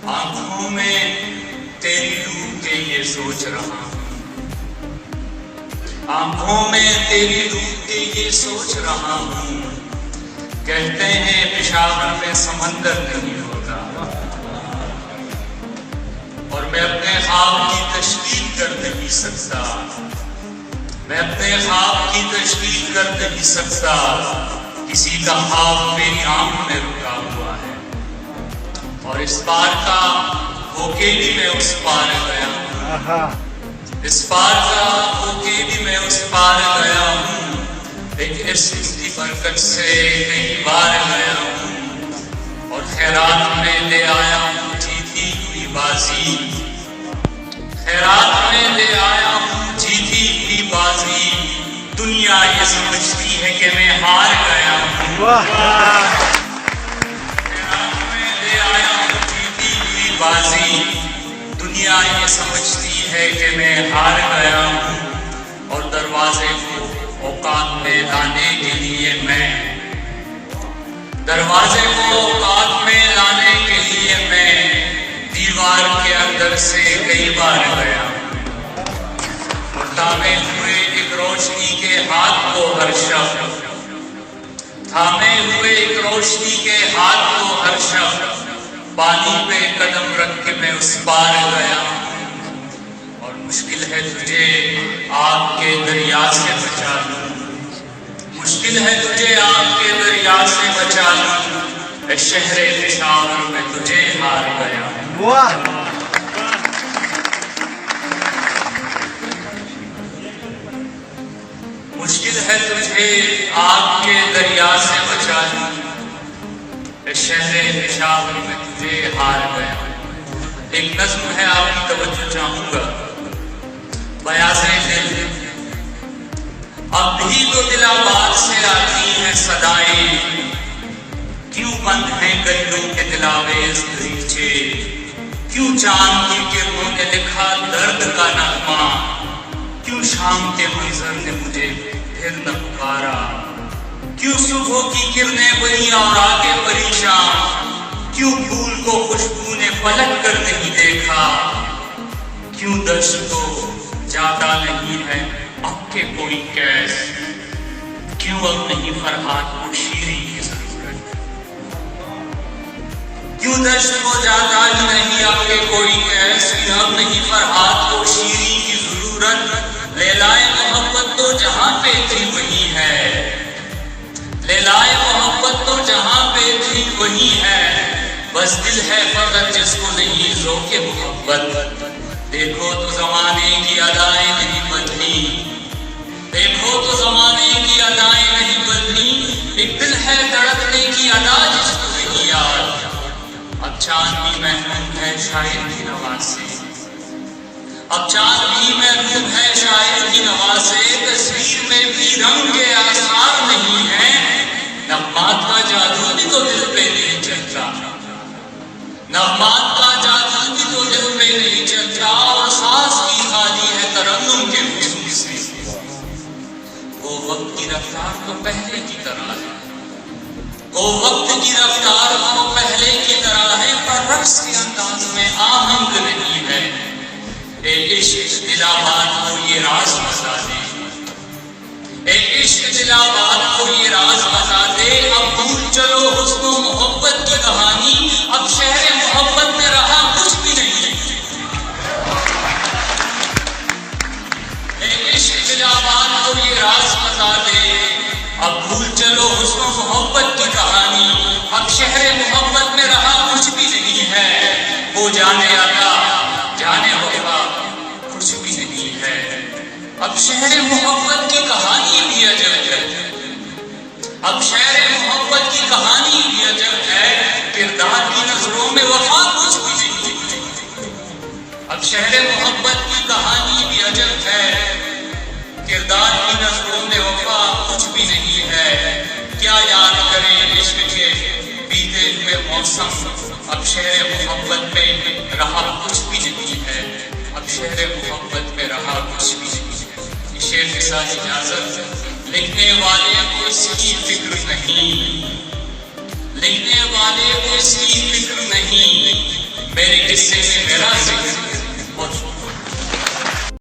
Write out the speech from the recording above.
آنکھوں میں تیری روح کے یہ سوچ رہا ہوں، آنکھوں میں تیری روح کے یہ سوچ رہا ہوں، کہتے ہیں پشاور میں سمندر نہیں ہوتا، اور میں اپنے خواب کی تشکیل کر نہیں سکتا، میں اپنے خواب کی تشکیل کر نہیں سکتا، کسی کا خواب میری آنکھ میں رکا ہوا ہے، اور اس پار کا ہو کے بھی میں اس پار گیا ہوں، اس پار کا ہو کے بھی میں اس پار گیا ہوں، ایک عشق کی برکت سے کئی بار گیا ہوں، اور خیرات میں لے آیا ہوں جیتی ہوئی بازی، خیرات میں لے آیا ہوں جیتی ہوئی بازی، دنیا یہ سمجھتی ہے کہ میں ہار گیا ہوں، خیرات میں لے آیا ہوں جیتی ہوئی بازی، دنیا یہ سمجھتی ہے کہ میں ہار گیا ہوں، اور دروازے کو اوقات میں لانے کے لیے میں، دروازے کو اوقات میں لانے کے لیے میں دیوار کے اندر سے کئی بار گیا، اور تھامے ہوئے ایک روشنی کے ہاتھ کو ہر شب، تھامے ہوئے ایک روشنی کے ہاتھ کو ہر شب، پانی پہ قدم رکھ کے میں اس پار گیا، اور مشکل ہے تجھے آگ کے دریا سے بچا لوں، مشکل ہے تجھے آگ کے دریا سے بچا لوں، اے شہر پشاور میں تجھے ہار گیا، مشکل ہے تجھے آگ کے دریا سے بچا لوں، اے شہر پشاور میں تجھے ہار گیا۔ ایک نظم ہے، آپ کی توجہ چاہوں گا، بیاض دل، اب بھی تو دل آباد سے آتی ہیں صدائیں، کیوں بند ہیں گلیوں کے دلاویز دریچے، کیوں چاند کی کرنوں نے لکھا درد کا نغمہ، کیوں شام کے منظر نے مجھے پھر نہ پکارا، کیوں صبح کی کرنیں بڑی اور آگے پریشان، کیوں پھول کو خوشبو نے پلٹ کر نہیں دیکھا، کیوں دشت کو جاتا نہیں ہے اب کے کوئی کیس، کیوں اب نہیں فرحات کو شیریں کی ضرورت، کیوں دشت کو جاتا نہیں اب کے کوئی کیس، کیوں اب نہیں فرحات کو شیریں کی ضرورت، لیلائے محبت تو جہاں پہ تھی وہی ہے، لیلائے محبت تو جہاں پہ تھی وہی ہے، بس دل ہے فقط جس کو نہیں ذوق محبت، دیکھو تو زمانے کی ادائیں نہیں بدلی، دیکھو تو زمانے کی ادائیں نہیں بدلی، ایک دل ہے دھڑکنے کی ادا جس کو نہیں یاد، اب چاند بھی محروم ہے شاعر کی نواز سے، اب چاند بھی محروم ہے شاعر کی نواز سے، تصویر میں بھی رنگ کے آثار نہیں ہیں، نغمات کا جادو بھی تو دل پہ نہیں چلتا، نغمات کا جادو بھی تو دل پہ نہیں چلتا، اور سانس کی خالی ہے ترنم کے حضور سے، وہ وقت کی رفتار تو پہلے کی طرح ہے، وہ وقت کی رفتار تو پہلے کی طرح ہے، پر رقص کے انداز میں آہنگ نہیں ہے، اے عشق دل آباد کو یہ راز بتا دے، اے عشق دل آباد کو یہ راز بتا دے، اب بھول چلو حسن و محبت کی کہانی، اب شہر محبت میں رہا کچھ بھی نہیں، اے عشق دل آباد کو یہ راز بتا دے، اب بھول چلو حسن و محبت کی کہانی، اب شہر محبت میں رہا کچھ بھی نہیں ہے، وہ جانے آتا جانے وفا کچھ بھی نہیں ہے، اب شہر محبت کی کہانی بھی عجب ہے، اب شہر محبت کی کہانی بھی عجب ہے، کردار کی نظروں میں وفا کچھ بھی نہیں ہے، اب شہر محبت کی کہانی بھی عجب ہے، کردار کی نظروں میں وفا کچھ بھی نہیں ہے، کیا یاد کریں عشق کے بیتے ہوئے موسم، اب شہر محبت میں رہا کچھ بھی نہیں ہے، اب شہر محبت میں رہا کچھ بھی نہیں ہے۔ شعر کے ساتھ اجازت، لکھنے والے کو اس کی فکر نہیں، لکھنے والے کو اس کی فکر نہیں، میرے قصے میں میرا ذکر